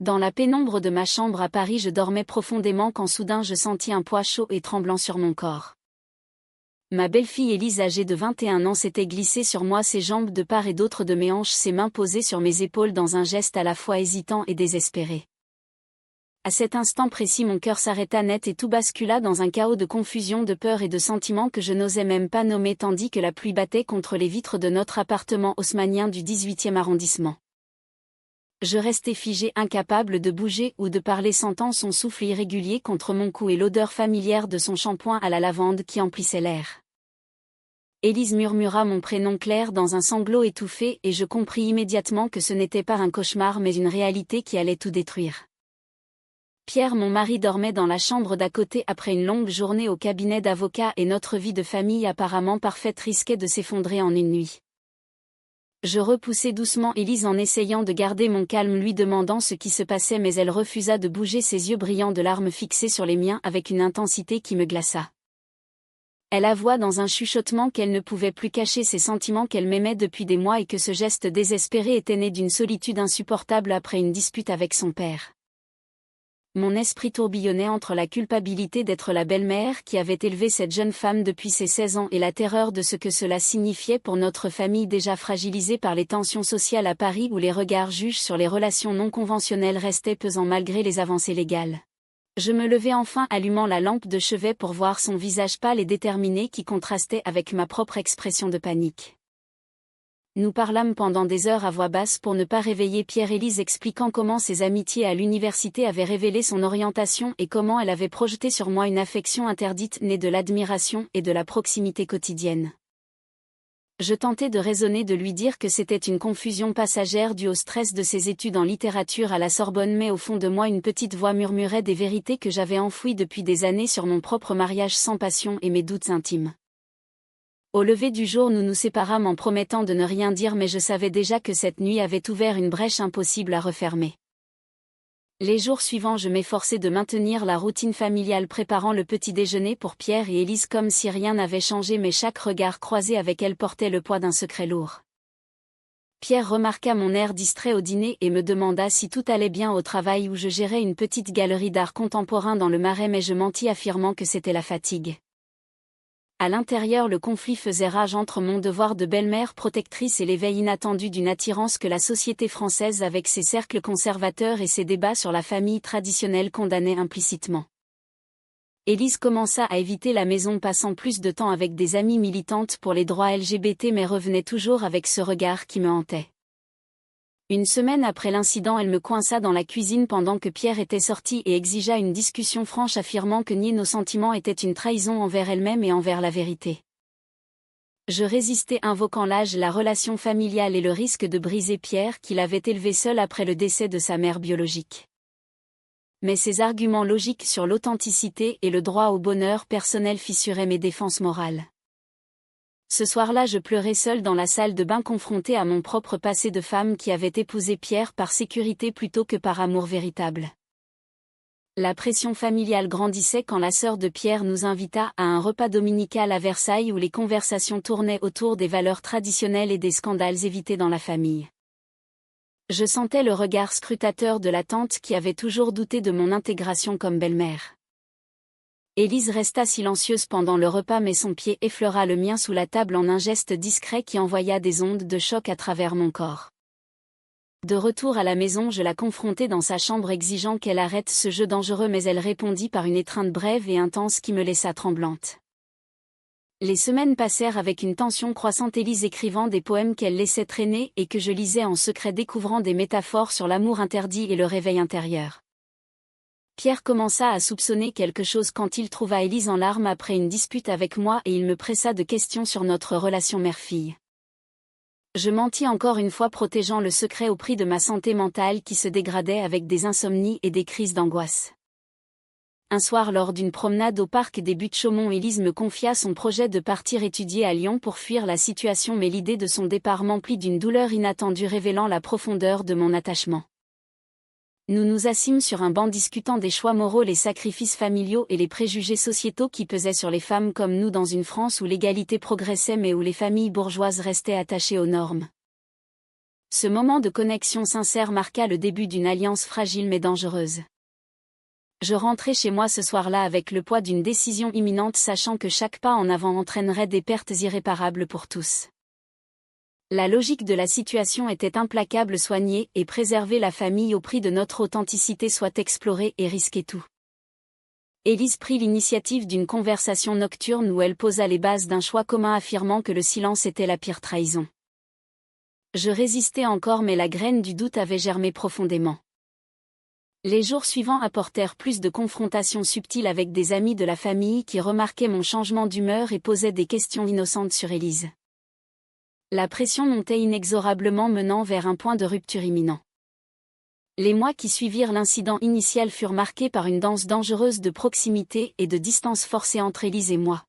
Dans la pénombre de ma chambre à Paris, je dormais profondément quand soudain je sentis un poids chaud et tremblant sur mon corps. Ma belle-fille Élise, âgée de 21 ans, s'était glissée sur moi, ses jambes de part et d'autre de mes hanches, ses mains posées sur mes épaules dans un geste à la fois hésitant et désespéré. À cet instant précis, mon cœur s'arrêta net et tout bascula dans un chaos de confusion, de peur et de sentiments que je n'osais même pas nommer, tandis que la pluie battait contre les vitres de notre appartement haussmannien du 18e arrondissement. Je restais figée, incapable de bouger ou de parler, sentant son souffle irrégulier contre mon cou et l'odeur familière de son shampoing à la lavande qui emplissait l'air. Élise murmura mon prénom clair dans un sanglot étouffé et je compris immédiatement que ce n'était pas un cauchemar mais une réalité qui allait tout détruire. Pierre, mon mari, dormait dans la chambre d'à côté après une longue journée au cabinet d'avocat et notre vie de famille apparemment parfaite risquait de s'effondrer en une nuit. Je repoussai doucement Élise en essayant de garder mon calme, lui demandant ce qui se passait, mais elle refusa de bouger, ses yeux brillants de larmes fixés sur les miens avec une intensité qui me glaça. Elle avoua dans un chuchotement qu'elle ne pouvait plus cacher ses sentiments, qu'elle m'aimait depuis des mois et que ce geste désespéré était né d'une solitude insupportable après une dispute avec son père. Mon esprit tourbillonnait entre la culpabilité d'être la belle-mère qui avait élevé cette jeune femme depuis ses 16 ans et la terreur de ce que cela signifiait pour notre famille déjà fragilisée par les tensions sociales à Paris, où les regards juges sur les relations non conventionnelles restaient pesants malgré les avancées légales. Je me levai enfin, allumant la lampe de chevet pour voir son visage pâle et déterminé qui contrastait avec ma propre expression de panique. Nous parlâmes pendant des heures à voix basse pour ne pas réveiller Pierre, Élise expliquant comment ses amitiés à l'université avaient révélé son orientation et comment elle avait projeté sur moi une affection interdite née de l'admiration et de la proximité quotidienne. Je tentais de raisonner, de lui dire que c'était une confusion passagère due au stress de ses études en littérature à la Sorbonne, mais au fond de moi une petite voix murmurait des vérités que j'avais enfouies depuis des années sur mon propre mariage sans passion et mes doutes intimes. Au lever du jour, nous nous séparâmes en promettant de ne rien dire, mais je savais déjà que cette nuit avait ouvert une brèche impossible à refermer. Les jours suivants, je m'efforçai de maintenir la routine familiale, préparant le petit déjeuner pour Pierre et Élise comme si rien n'avait changé, mais chaque regard croisé avec elle portait le poids d'un secret lourd. Pierre remarqua mon air distrait au dîner et me demanda si tout allait bien au travail, où je gérais une petite galerie d'art contemporain dans le Marais, mais je mentis affirmant que c'était la fatigue. À l'intérieur, le conflit faisait rage entre mon devoir de belle-mère protectrice et l'éveil inattendu d'une attirance que la société française, avec ses cercles conservateurs et ses débats sur la famille traditionnelle, condamnait implicitement. Élise commença à éviter la maison, passant plus de temps avec des amies militantes pour les droits LGBT, mais revenait toujours avec ce regard qui me hantait. Une semaine après l'incident, elle me coinça dans la cuisine pendant que Pierre était sorti et exigea une discussion franche, affirmant que nier nos sentiments était une trahison envers elle-même et envers la vérité. Je résistai, invoquant l'âge, la relation familiale et le risque de briser Pierre, qui l'avait élevé seul après le décès de sa mère biologique. Mais ses arguments logiques sur l'authenticité et le droit au bonheur personnel fissuraient mes défenses morales. Ce soir-là, je pleurais seule dans la salle de bain, confrontée à mon propre passé de femme qui avait épousé Pierre par sécurité plutôt que par amour véritable. La pression familiale grandissait quand la sœur de Pierre nous invita à un repas dominical à Versailles, où les conversations tournaient autour des valeurs traditionnelles et des scandales évités dans la famille. Je sentais le regard scrutateur de la tante qui avait toujours douté de mon intégration comme belle-mère. Élise resta silencieuse pendant le repas, mais son pied effleura le mien sous la table en un geste discret qui envoya des ondes de choc à travers mon corps. De retour à la maison, je la confrontai dans sa chambre, exigeant qu'elle arrête ce jeu dangereux, mais elle répondit par une étreinte brève et intense qui me laissa tremblante. Les semaines passèrent avec une tension croissante, Élise écrivant des poèmes qu'elle laissait traîner et que je lisais en secret, découvrant des métaphores sur l'amour interdit et le réveil intérieur. Pierre commença à soupçonner quelque chose quand il trouva Élise en larmes après une dispute avec moi et il me pressa de questions sur notre relation mère-fille. Je mentis encore une fois, protégeant le secret au prix de ma santé mentale qui se dégradait avec des insomnies et des crises d'angoisse. Un soir, lors d'une promenade au parc des Buttes-Chaumont, Élise me confia son projet de partir étudier à Lyon pour fuir la situation, mais l'idée de son départ m'emplit d'une douleur inattendue, révélant la profondeur de mon attachement. Nous nous assîmes sur un banc discutant des choix moraux, les sacrifices familiaux et les préjugés sociétaux qui pesaient sur les femmes comme nous dans une France où l'égalité progressait mais où les familles bourgeoises restaient attachées aux normes. Ce moment de connexion sincère marqua le début d'une alliance fragile mais dangereuse. Je rentrais chez moi ce soir-là avec le poids d'une décision imminente, sachant que chaque pas en avant entraînerait des pertes irréparables pour tous. La logique de la situation était implacable: soigner et préserver la famille au prix de notre authenticité, soit explorer et risquer tout. Élise prit l'initiative d'une conversation nocturne où elle posa les bases d'un choix commun, affirmant que le silence était la pire trahison. Je résistais encore, mais la graine du doute avait germé profondément. Les jours suivants apportèrent plus de confrontations subtiles avec des amis de la famille qui remarquaient mon changement d'humeur et posaient des questions innocentes sur Élise. La pression montait inexorablement, menant vers un point de rupture imminent. Les mois qui suivirent l'incident initial furent marqués par une danse dangereuse de proximité et de distance forcée entre Élise et moi.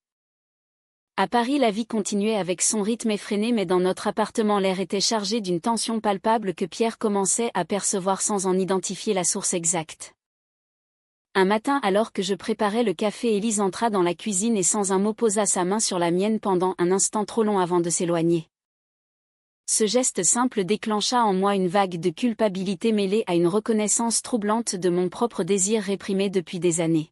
À Paris, la vie continuait avec son rythme effréné, mais dans notre appartement, l'air était chargé d'une tension palpable que Pierre commençait à percevoir sans en identifier la source exacte. Un matin, alors que je préparais le café, Élise entra dans la cuisine et sans un mot posa sa main sur la mienne pendant un instant trop long avant de s'éloigner. Ce geste simple déclencha en moi une vague de culpabilité mêlée à une reconnaissance troublante de mon propre désir réprimé depuis des années.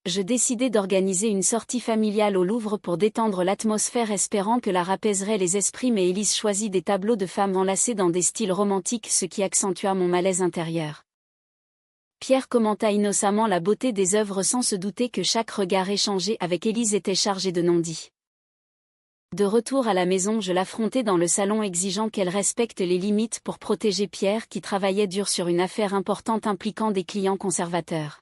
Je décidai d'organiser une sortie familiale au Louvre pour détendre l'atmosphère, espérant que l'art apaiserait les esprits, mais Élise choisit des tableaux de femmes enlacées dans des styles romantiques, ce qui accentua mon malaise intérieur. Pierre commenta innocemment la beauté des œuvres sans se douter que chaque regard échangé avec Élise était chargé de non-dits. De retour à la maison, je l'affrontai dans le salon, exigeant qu'elle respecte les limites pour protéger Pierre, qui travaillait dur sur une affaire importante impliquant des clients conservateurs.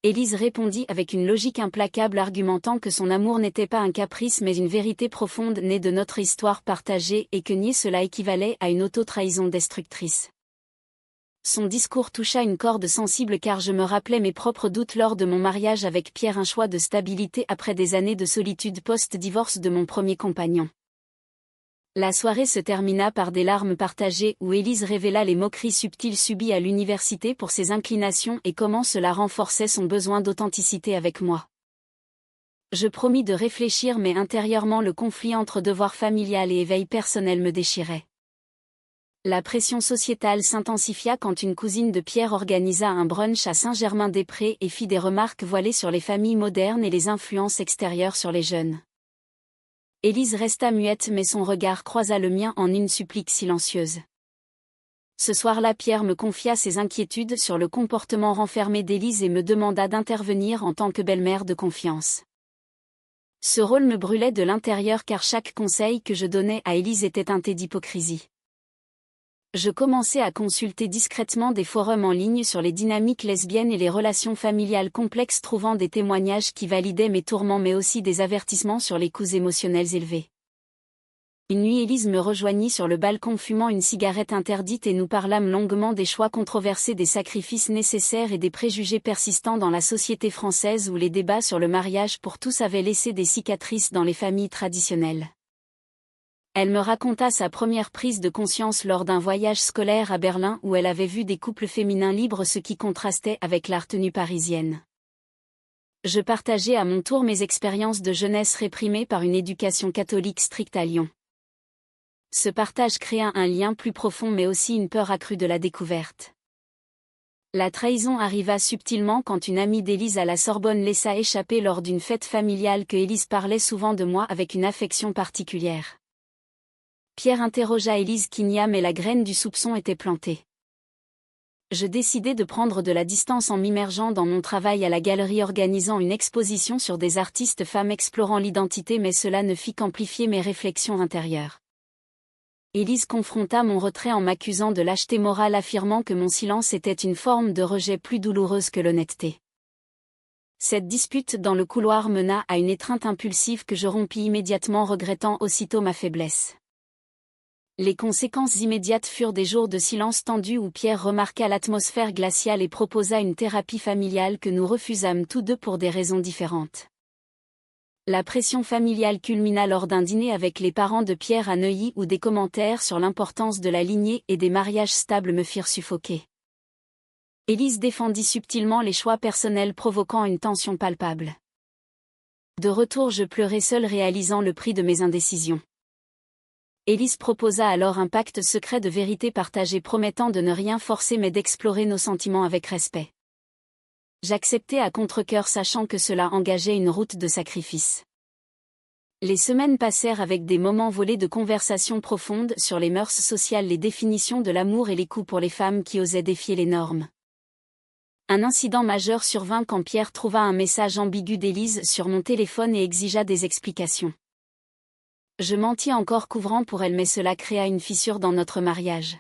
Élise répondit avec une logique implacable, argumentant que son amour n'était pas un caprice mais une vérité profonde née de notre histoire partagée, et que nier cela équivalait à une auto-trahison destructrice. Son discours toucha une corde sensible car je me rappelais mes propres doutes lors de mon mariage avec Pierre, un choix de stabilité après des années de solitude post-divorce de mon premier compagnon. La soirée se termina par des larmes partagées où Élise révéla les moqueries subtiles subies à l'université pour ses inclinations et comment cela renforçait son besoin d'authenticité avec moi. Je promis de réfléchir, mais intérieurement le conflit entre devoir familial et éveil personnel me déchirait. La pression sociétale s'intensifia quand une cousine de Pierre organisa un brunch à Saint-Germain-des-Prés et fit des remarques voilées sur les familles modernes et les influences extérieures sur les jeunes. Élise resta muette, mais son regard croisa le mien en une supplique silencieuse. Ce soir-là, Pierre me confia ses inquiétudes sur le comportement renfermé d'Élise et me demanda d'intervenir en tant que belle-mère de confiance. Ce rôle me brûlait de l'intérieur car chaque conseil que je donnais à Élise était teinté d'hypocrisie. Je commençai à consulter discrètement des forums en ligne sur les dynamiques lesbiennes et les relations familiales complexes, trouvant des témoignages qui validaient mes tourments mais aussi des avertissements sur les coûts émotionnels élevés. Une nuit, Élise me rejoignit sur le balcon fumant une cigarette interdite et nous parlâmes longuement des choix controversés, des sacrifices nécessaires et des préjugés persistants dans la société française où les débats sur le mariage pour tous avaient laissé des cicatrices dans les familles traditionnelles. Elle me raconta sa première prise de conscience lors d'un voyage scolaire à Berlin où elle avait vu des couples féminins libres, ce qui contrastait avec la retenue parisienne. Je partageai à mon tour mes expériences de jeunesse réprimée par une éducation catholique stricte à Lyon. Ce partage créa un lien plus profond mais aussi une peur accrue de la découverte. La trahison arriva subtilement quand une amie d'Élise à la Sorbonne laissa échapper lors d'une fête familiale que Élise parlait souvent de moi avec une affection particulière. Pierre interrogea Élise qui nia, mais la graine du soupçon était plantée. Je décidai de prendre de la distance en m'immergeant dans mon travail à la galerie, organisant une exposition sur des artistes femmes explorant l'identité, mais cela ne fit qu'amplifier mes réflexions intérieures. Élise confronta mon retrait en m'accusant de lâcheté morale, affirmant que mon silence était une forme de rejet plus douloureuse que l'honnêteté. Cette dispute dans le couloir mena à une étreinte impulsive que je rompis immédiatement, regrettant aussitôt ma faiblesse. Les conséquences immédiates furent des jours de silence tendu où Pierre remarqua l'atmosphère glaciale et proposa une thérapie familiale que nous refusâmes tous deux pour des raisons différentes. La pression familiale culmina lors d'un dîner avec les parents de Pierre à Neuilly où des commentaires sur l'importance de la lignée et des mariages stables me firent suffoquer. Élise défendit subtilement les choix personnels, provoquant une tension palpable. De retour, je pleurais seule, réalisant le prix de mes indécisions. Élise proposa alors un pacte secret de vérité partagée promettant de ne rien forcer mais d'explorer nos sentiments avec respect. J'acceptai à contre-cœur sachant que cela engageait une route de sacrifice. Les semaines passèrent avec des moments volés de conversations profondes sur les mœurs sociales, les définitions de l'amour et les coups pour les femmes qui osaient défier les normes. Un incident majeur survint quand Pierre trouva un message ambigu d'Élise sur mon téléphone et exigea des explications. Je mentis encore couvrant pour elle mais cela créa une fissure dans notre mariage.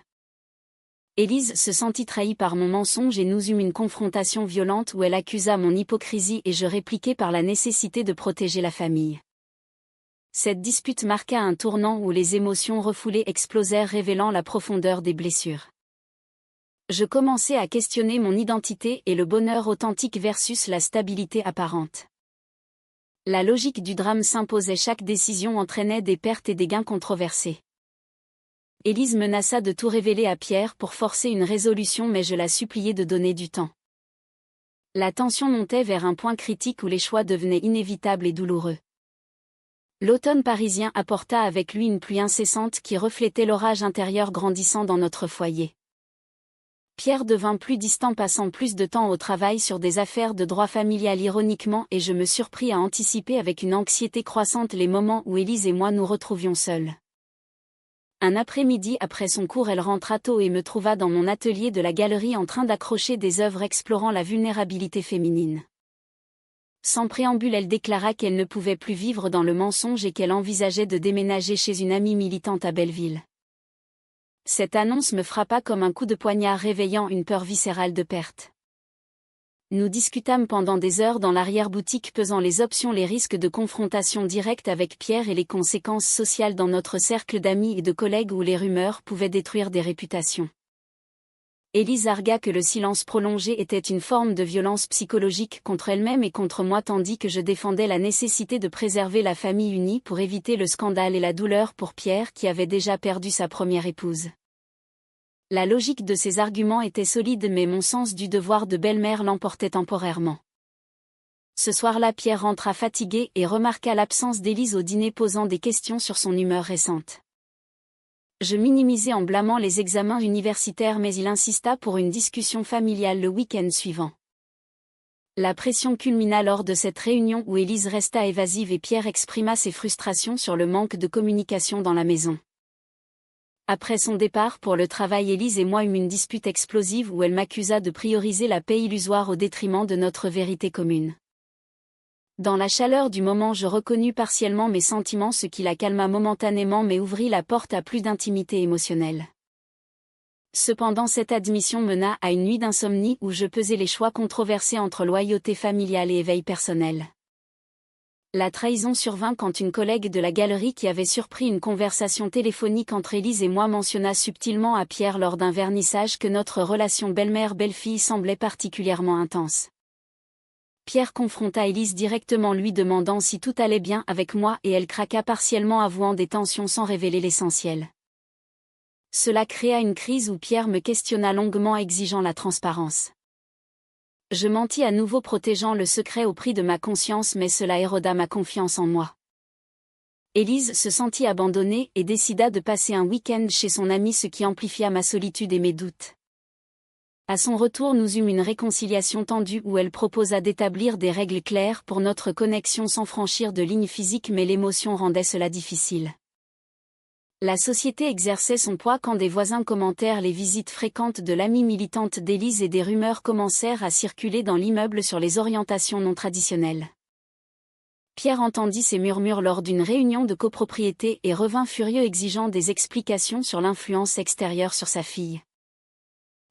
Élise se sentit trahie par mon mensonge et nous eûmes une confrontation violente où elle accusa mon hypocrisie et je répliquai par la nécessité de protéger la famille. Cette dispute marqua un tournant où les émotions refoulées explosèrent révélant la profondeur des blessures. Je commençai à questionner mon identité et le bonheur authentique versus la stabilité apparente. La logique du drame s'imposait, chaque décision entraînait des pertes et des gains controversés. Élise menaça de tout révéler à Pierre pour forcer une résolution mais je la suppliai de donner du temps. La tension montait vers un point critique où les choix devenaient inévitables et douloureux. L'automne parisien apporta avec lui une pluie incessante qui reflétait l'orage intérieur grandissant dans notre foyer. Pierre devint plus distant, passant plus de temps au travail sur des affaires de droit familial ironiquement, et je me surpris à anticiper avec une anxiété croissante les moments où Élise et moi nous retrouvions seuls. Un après-midi après son cours, elle rentra tôt et me trouva dans mon atelier de la galerie en train d'accrocher des œuvres explorant la vulnérabilité féminine. Sans préambule, elle déclara qu'elle ne pouvait plus vivre dans le mensonge et qu'elle envisageait de déménager chez une amie militante à Belleville. Cette annonce me frappa comme un coup de poignard, réveillant une peur viscérale de perte. Nous discutâmes pendant des heures dans l'arrière-boutique, pesant les options, les risques de confrontation directe avec Pierre et les conséquences sociales dans notre cercle d'amis et de collègues où les rumeurs pouvaient détruire des réputations. Élise argua que le silence prolongé était une forme de violence psychologique contre elle-même et contre moi, tandis que je défendais la nécessité de préserver la famille unie pour éviter le scandale et la douleur pour Pierre qui avait déjà perdu sa première épouse. La logique de ces arguments était solide mais mon sens du devoir de belle-mère l'emportait temporairement. Ce soir-là, Pierre rentra fatigué et remarqua l'absence d'Élise au dîner, posant des questions sur son humeur récente. Je minimisai en blâmant les examens universitaires mais il insista pour une discussion familiale le week-end suivant. La pression culmina lors de cette réunion où Élise resta évasive et Pierre exprima ses frustrations sur le manque de communication dans la maison. Après son départ pour le travail, Élise et moi eûmes une dispute explosive où elle m'accusa de prioriser la paix illusoire au détriment de notre vérité commune. Dans la chaleur du moment, je reconnus partiellement mes sentiments, ce qui la calma momentanément mais ouvrit la porte à plus d'intimité émotionnelle. Cependant, cette admission mena à une nuit d'insomnie où je pesais les choix controversés entre loyauté familiale et éveil personnel. La trahison survint quand une collègue de la galerie qui avait surpris une conversation téléphonique entre Élise et moi mentionna subtilement à Pierre lors d'un vernissage que notre relation belle-mère-belle-fille semblait particulièrement intense. Pierre confronta Élise directement, lui demandant si tout allait bien avec moi et elle craqua partiellement, avouant des tensions sans révéler l'essentiel. Cela créa une crise où Pierre me questionna longuement, exigeant la transparence. Je mentis à nouveau, protégeant le secret au prix de ma conscience, mais cela éroda ma confiance en moi. Élise se sentit abandonnée et décida de passer un week-end chez son amie, ce qui amplifia ma solitude et mes doutes. À son retour, nous eûmes une réconciliation tendue où elle proposa d'établir des règles claires pour notre connexion sans franchir de lignes physiques, mais l'émotion rendait cela difficile. La société exerçait son poids quand des voisins commentèrent les visites fréquentes de l'amie militante d'Élise et des rumeurs commencèrent à circuler dans l'immeuble sur les orientations non traditionnelles. Pierre entendit ces murmures lors d'une réunion de copropriété et revint furieux, exigeant des explications sur l'influence extérieure sur sa fille.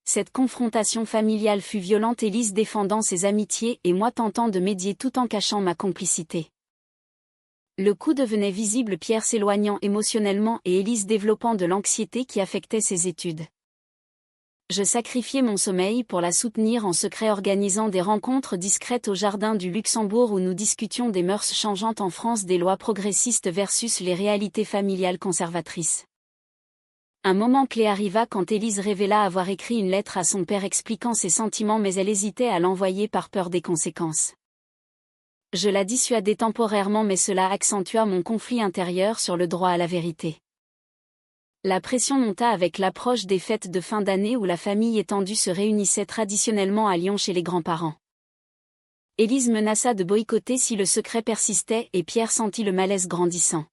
Cette confrontation familiale fut violente, Élise défendant ses amitiés et moi tentant de médier tout en cachant ma complicité. Le coup devenait visible, Pierre s'éloignant émotionnellement et Élise développant de l'anxiété qui affectait ses études. Je sacrifiai mon sommeil pour la soutenir en secret, organisant des rencontres discrètes au jardin du Luxembourg où nous discutions des mœurs changeantes en France, des lois progressistes versus les réalités familiales conservatrices. Un moment clé arriva quand Élise révéla avoir écrit une lettre à son père expliquant ses sentiments, mais elle hésitait à l'envoyer par peur des conséquences. Je la dissuadai temporairement, mais cela accentua mon conflit intérieur sur le droit à la vérité. La pression monta avec l'approche des fêtes de fin d'année où la famille étendue se réunissait traditionnellement à Lyon chez les grands-parents. Élise menaça de boycotter si le secret persistait et Pierre sentit le malaise grandissant.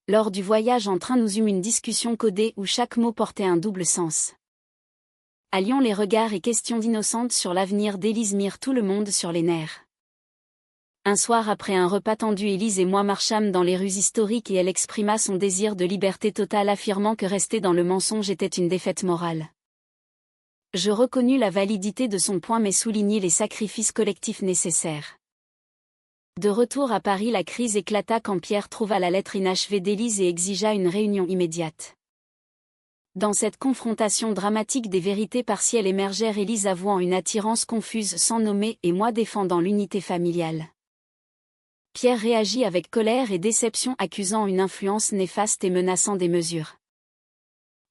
Lors du voyage en train nous eûmes une discussion codée où chaque mot portait un double sens. À Lyon, les regards et questions d'innocente sur l'avenir d'Élise mirent tout le monde sur les nerfs. Un soir après un repas tendu, Élise et moi marchâmes dans les rues historiques et elle exprima son désir de liberté totale affirmant que rester dans le mensonge était une défaite morale. Je reconnus la validité de son point mais soulignai les sacrifices collectifs nécessaires. De retour à Paris, la crise éclata quand Pierre trouva la lettre inachevée d'Élise et exigea une réunion immédiate. Dans cette confrontation dramatique, des vérités partielles émergèrent, Élise avouant une attirance confuse sans nommer et moi défendant l'unité familiale. Pierre réagit avec colère et déception, accusant une influence néfaste et menaçant des mesures.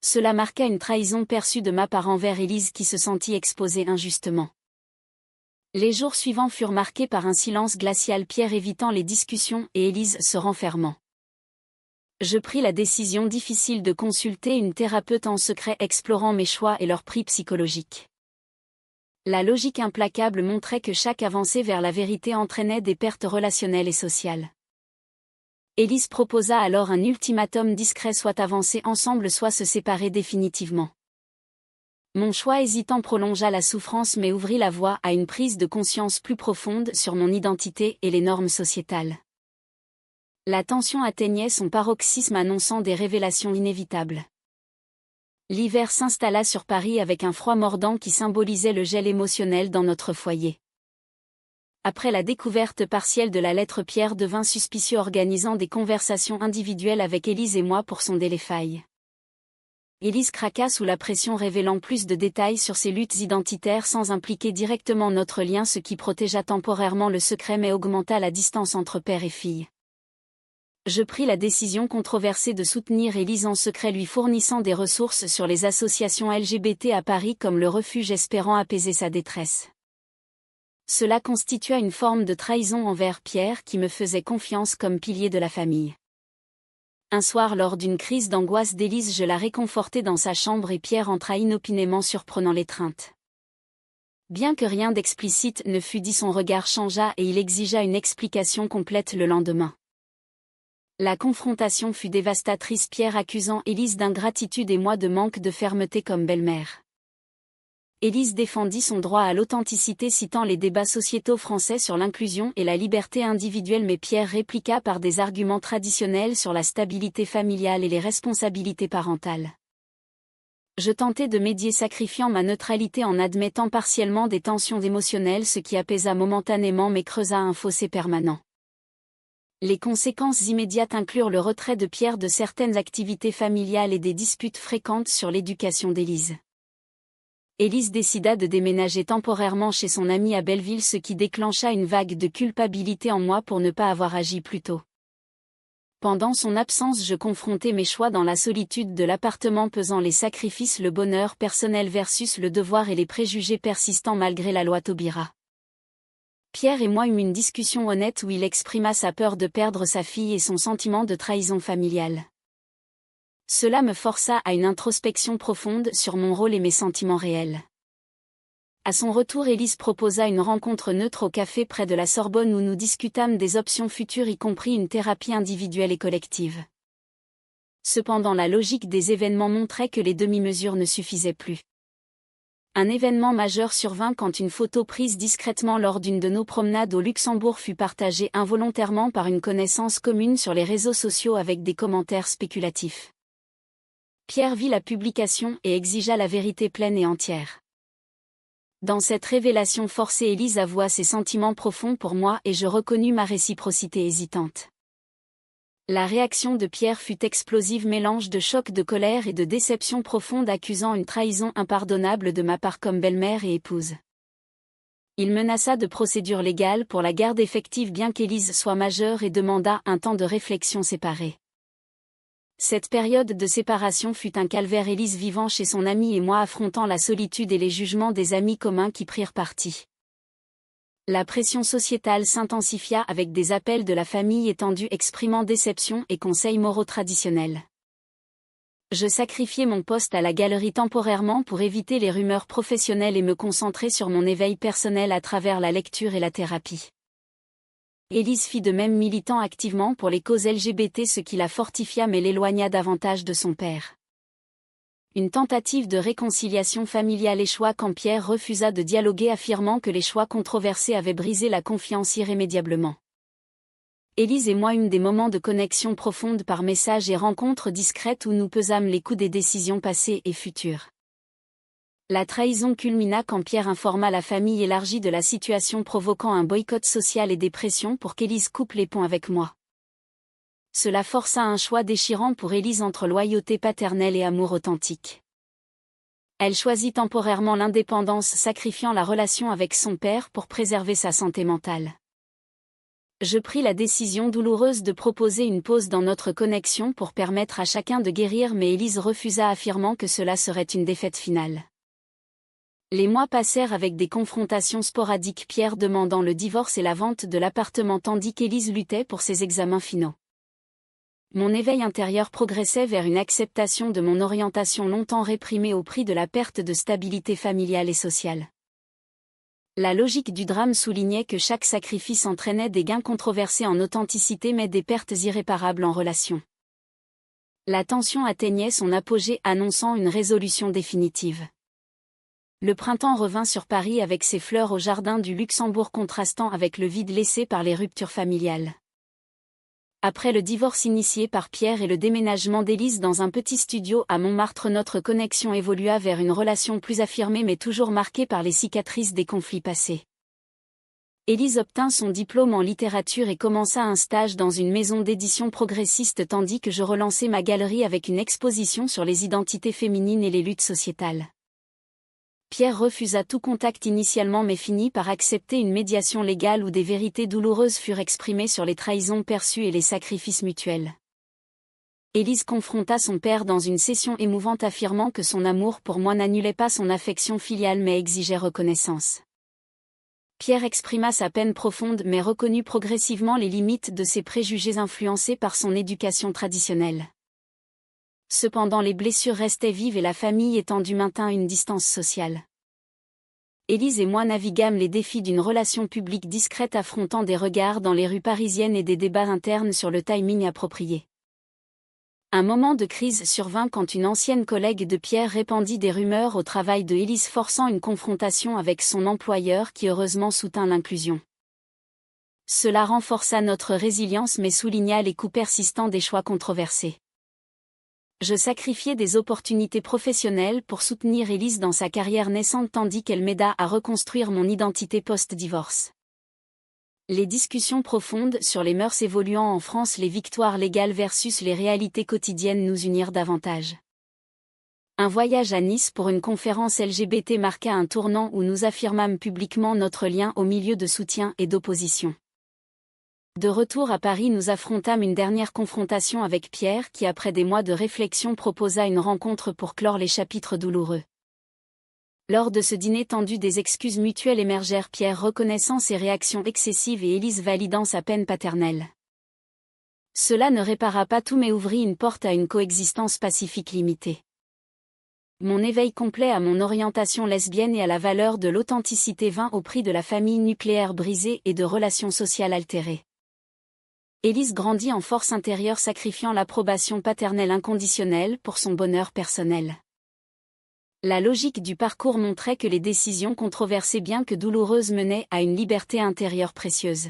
Cela marqua une trahison perçue de ma part envers Élise qui se sentit exposée injustement. Les jours suivants furent marqués par un silence glacial, Pierre évitant les discussions et Élise se renfermant. Je pris la décision difficile de consulter une thérapeute en secret, explorant mes choix et leurs prix psychologiques. La logique implacable montrait que chaque avancée vers la vérité entraînait des pertes relationnelles et sociales. Élise proposa alors un ultimatum discret: soit avancer ensemble, soit se séparer définitivement. Mon choix hésitant prolongea la souffrance mais ouvrit la voie à une prise de conscience plus profonde sur mon identité et les normes sociétales. La tension atteignait son paroxysme, annonçant des révélations inévitables. L'hiver s'installa sur Paris avec un froid mordant qui symbolisait le gel émotionnel dans notre foyer. Après la découverte partielle de la lettre, Pierre devint suspicieux, organisant des conversations individuelles avec Élise et moi pour sonder les failles. Élise craqua sous la pression, révélant plus de détails sur ses luttes identitaires sans impliquer directement notre lien, ce qui protégea temporairement le secret mais augmenta la distance entre père et fille. Je pris la décision controversée de soutenir Élise en secret, lui fournissant des ressources sur les associations LGBT à Paris comme le Refuge, espérant apaiser sa détresse. Cela constitua une forme de trahison envers Pierre qui me faisait confiance comme pilier de la famille. Un soir, lors d'une crise d'angoisse d'Élise, je la réconfortai dans sa chambre et Pierre entra inopinément, surprenant l'étreinte. Bien que rien d'explicite ne fût dit, son regard changea et il exigea une explication complète le lendemain. La confrontation fut dévastatrice, Pierre accusant Élise d'ingratitude et moi de manque de fermeté comme belle-mère. Élise défendit son droit à l'authenticité, citant les débats sociétaux français sur l'inclusion et la liberté individuelle, mais Pierre répliqua par des arguments traditionnels sur la stabilité familiale et les responsabilités parentales. Je tentai de médier, sacrifiant ma neutralité en admettant partiellement des tensions émotionnelles, ce qui apaisa momentanément mais creusa un fossé permanent. Les conséquences immédiates inclurent le retrait de Pierre de certaines activités familiales et des disputes fréquentes sur l'éducation d'Élise. Élise décida de déménager temporairement chez son amie à Belleville, ce qui déclencha une vague de culpabilité en moi pour ne pas avoir agi plus tôt. Pendant son absence, je confrontais mes choix dans la solitude de l'appartement, pesant les sacrifices, le bonheur personnel versus le devoir et les préjugés persistants malgré la loi Taubira. Pierre et moi eûmes une discussion honnête où il exprima sa peur de perdre sa fille et son sentiment de trahison familiale. Cela me força à une introspection profonde sur mon rôle et mes sentiments réels. À son retour, Élise proposa une rencontre neutre au café près de la Sorbonne où nous discutâmes des options futures, y compris une thérapie individuelle et collective. Cependant, la logique des événements montrait que les demi-mesures ne suffisaient plus. Un événement majeur survint quand une photo prise discrètement lors d'une de nos promenades au Luxembourg fut partagée involontairement par une connaissance commune sur les réseaux sociaux avec des commentaires spéculatifs. Pierre vit la publication et exigea la vérité pleine et entière. Dans cette révélation forcée, Élise avoua ses sentiments profonds pour moi et je reconnus ma réciprocité hésitante. La réaction de Pierre fut explosive, mélange de choc, de colère et de déception profonde, accusant une trahison impardonnable de ma part comme belle-mère et épouse. Il menaça de procédure légale pour la garde effective bien qu'Élise soit majeure et demanda un temps de réflexion séparé. Cette période de séparation fut un calvaire, Élise vivant chez son amie et moi affrontant la solitude et les jugements des amis communs qui prirent parti. La pression sociétale s'intensifia avec des appels de la famille étendue exprimant déception et conseils moraux traditionnels. Je sacrifiai mon poste à la galerie temporairement pour éviter les rumeurs professionnelles et me concentrer sur mon éveil personnel à travers la lecture et la thérapie. Élise fit de même, militant activement pour les causes LGBT, ce qui la fortifia mais l'éloigna davantage de son père. Une tentative de réconciliation familiale échoua quand Pierre refusa de dialoguer, affirmant que les choix controversés avaient brisé la confiance irrémédiablement. Élise et moi eûmes des moments de connexion profonde par message et rencontres discrètes où nous pesâmes les coups des décisions passées et futures. La trahison culmina quand Pierre informa la famille élargie de la situation, provoquant un boycott social et des pressions pour qu'Élise coupe les ponts avec moi. Cela força un choix déchirant pour Élise entre loyauté paternelle et amour authentique. Elle choisit temporairement l'indépendance, sacrifiant la relation avec son père pour préserver sa santé mentale. Je pris la décision douloureuse de proposer une pause dans notre connexion pour permettre à chacun de guérir, mais Élise refusa, affirmant que cela serait une défaite finale. Les mois passèrent avec des confrontations sporadiques, Pierre demandant le divorce et la vente de l'appartement tandis qu'Élise luttait pour ses examens finaux. Mon éveil intérieur progressait vers une acceptation de mon orientation longtemps réprimée au prix de la perte de stabilité familiale et sociale. La logique du drame soulignait que chaque sacrifice entraînait des gains controversés en authenticité mais des pertes irréparables en relation. La tension atteignait son apogée, annonçant une résolution définitive. Le printemps revint sur Paris avec ses fleurs au jardin du Luxembourg contrastant avec le vide laissé par les ruptures familiales. Après le divorce initié par Pierre et le déménagement d'Élise dans un petit studio à Montmartre, notre connexion évolua vers une relation plus affirmée mais toujours marquée par les cicatrices des conflits passés. Élise obtint son diplôme en littérature et commença un stage dans une maison d'édition progressiste tandis que je relançais ma galerie avec une exposition sur les identités féminines et les luttes sociétales. Pierre refusa tout contact initialement mais finit par accepter une médiation légale où des vérités douloureuses furent exprimées sur les trahisons perçues et les sacrifices mutuels. Élise confronta son père dans une session émouvante, affirmant que son amour pour moi n'annulait pas son affection filiale mais exigeait reconnaissance. Pierre exprima sa peine profonde mais reconnut progressivement les limites de ses préjugés influencés par son éducation traditionnelle. Cependant les blessures restaient vives et la famille étendue maintint une distance sociale. Élise et moi naviguâmes les défis d'une relation publique discrète, affrontant des regards dans les rues parisiennes et des débats internes sur le timing approprié. Un moment de crise survint quand une ancienne collègue de Pierre répandit des rumeurs au travail de Élise, forçant une confrontation avec son employeur qui heureusement soutint l'inclusion. Cela renforça notre résilience mais souligna les coûts persistants des choix controversés. Je sacrifiai des opportunités professionnelles pour soutenir Élise dans sa carrière naissante tandis qu'elle m'aida à reconstruire mon identité post-divorce. Les discussions profondes sur les mœurs évoluant en France, les victoires légales versus les réalités quotidiennes nous unirent davantage. Un voyage à Nice pour une conférence LGBT marqua un tournant où nous affirmâmes publiquement notre lien au milieu de soutien et d'opposition. De retour à Paris, nous affrontâmes une dernière confrontation avec Pierre qui, après des mois de réflexion, proposa une rencontre pour clore les chapitres douloureux. Lors de ce dîner tendu, des excuses mutuelles émergèrent, Pierre reconnaissant ses réactions excessives et Élise validant sa peine paternelle. Cela ne répara pas tout mais ouvrit une porte à une coexistence pacifique limitée. Mon éveil complet à mon orientation lesbienne et à la valeur de l'authenticité vint au prix de la famille nucléaire brisée et de relations sociales altérées. Élise grandit en force intérieure, sacrifiant l'approbation paternelle inconditionnelle pour son bonheur personnel. La logique du parcours montrait que les décisions controversées bien que douloureuses menaient à une liberté intérieure précieuse.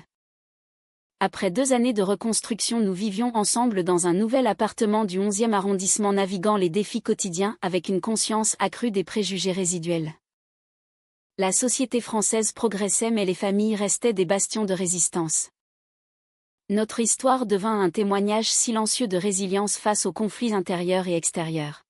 Après 2 années de reconstruction, nous vivions ensemble dans un nouvel appartement du 11e arrondissement, naviguant les défis quotidiens avec une conscience accrue des préjugés résiduels. La société française progressait mais les familles restaient des bastions de résistance. Notre histoire devint un témoignage silencieux de résilience face aux conflits intérieurs et extérieurs.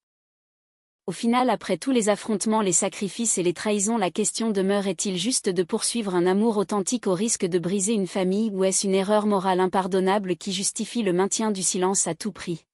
Au final, après tous les affrontements, les sacrifices et les trahisons, la question demeure: est-il juste de poursuivre un amour authentique au risque de briser une famille, ou est-ce une erreur morale impardonnable qui justifie le maintien du silence à tout prix ?